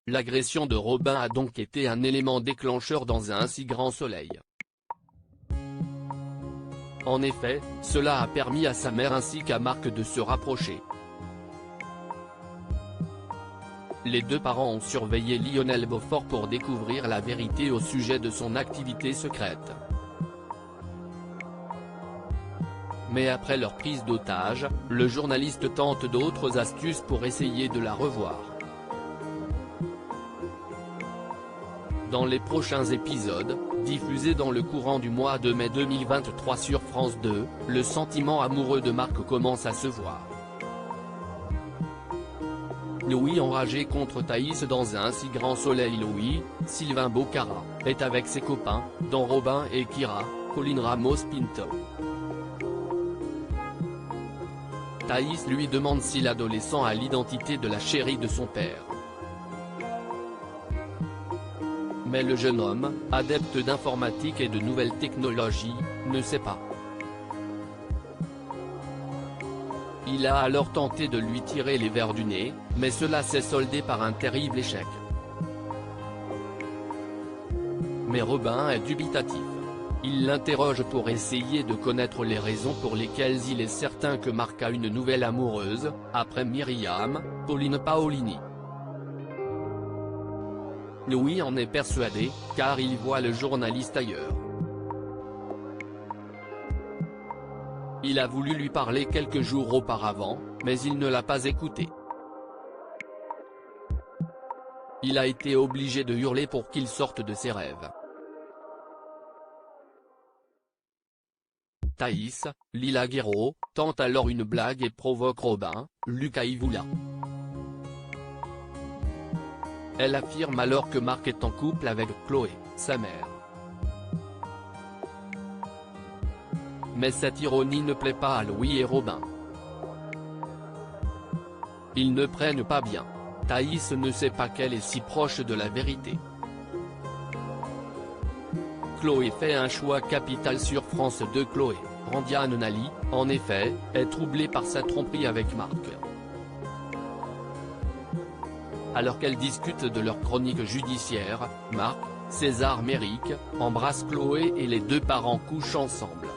L'agression de Robin a donc été un élément déclencheur dans un si grand soleil. En effet, cela a permis à sa mère ainsi qu'à Marc de se rapprocher. Les deux parents ont surveillé Lionel Beaufort pour découvrir la vérité au sujet de son activité secrète. Mais après leur prise d'otage, le journaliste tente d'autres astuces pour essayer de la revoir. Dans les prochains épisodes, diffusés dans le courant du mois de mai 2023 sur France 2, le sentiment amoureux de Marc commence à se voir. Louis enragé contre Thaïs dans un si grand soleil. Louis, Sylvain Bocara, est avec ses copains, dont Robin et Kira, Colline Ramos Pinto. Thaïs lui demande si l'adolescent a l'identité de la chérie de son père. Mais le jeune homme, adepte d'informatique et de nouvelles technologies, ne sait pas. Il a alors tenté de lui tirer les vers du nez, mais cela s'est soldé par un terrible échec. Mais Robin est dubitatif. Il l'interroge pour essayer de connaître les raisons pour lesquelles il est certain que Marc a une nouvelle amoureuse, après Myriam, Pauline Paolini. Louis en est persuadé, car il voit le journaliste ailleurs. Il a voulu lui parler quelques jours auparavant, mais il ne l'a pas écouté. Il a été obligé de hurler pour qu'il sorte de ses rêves. Thaïs, Lila Guerreau, tente alors une blague et provoque Robin, Lucas Ivula. Elle affirme alors que Marc est en couple avec Chloé, sa mère. Mais cette ironie ne plaît pas à Louis et Robin. Ils ne prennent pas bien. Thaïs ne sait pas qu'elle est si proche de la vérité. Chloé fait un choix capital sur France 2. Chloé, Randiane Nali, en effet, est troublée par sa tromperie avec Marc. Alors qu'elles discutent de leur chronique judiciaire, Marc, César Méric, embrasse Chloé et les deux parents couchent ensemble.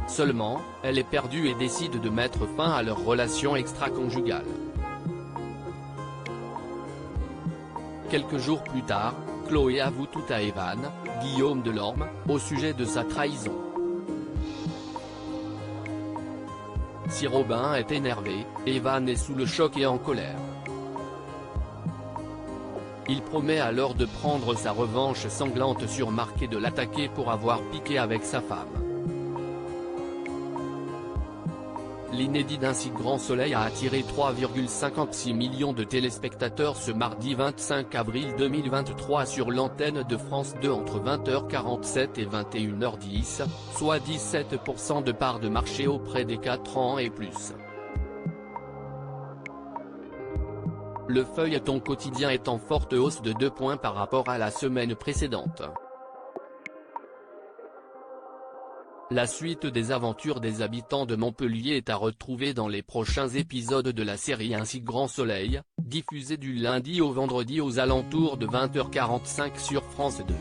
Seulement, elle est perdue et décide de mettre fin à leur relation extra-conjugale. Quelques jours plus tard, Chloé avoue tout à Evan, Guillaume Delorme, au sujet de sa trahison. Si Robin est énervé, Evan est sous le choc et en colère. Il promet alors de prendre sa revanche sanglante sur Marc et de l'attaquer pour avoir piqué avec sa femme. L'inédit d'un si grand soleil a attiré 3,56 millions de téléspectateurs ce mardi 25 avril 2023 sur l'antenne de France 2 entre 20h47 et 21h10, soit 17% de part de marché auprès des 4 ans et plus. Le feuilleton quotidien est en forte hausse de 2 points par rapport à la semaine précédente. La suite des aventures des habitants de Montpellier est à retrouver dans les prochains épisodes de la série Un si grand soleil, diffusée du lundi au vendredi aux alentours de 20h45 sur France 2.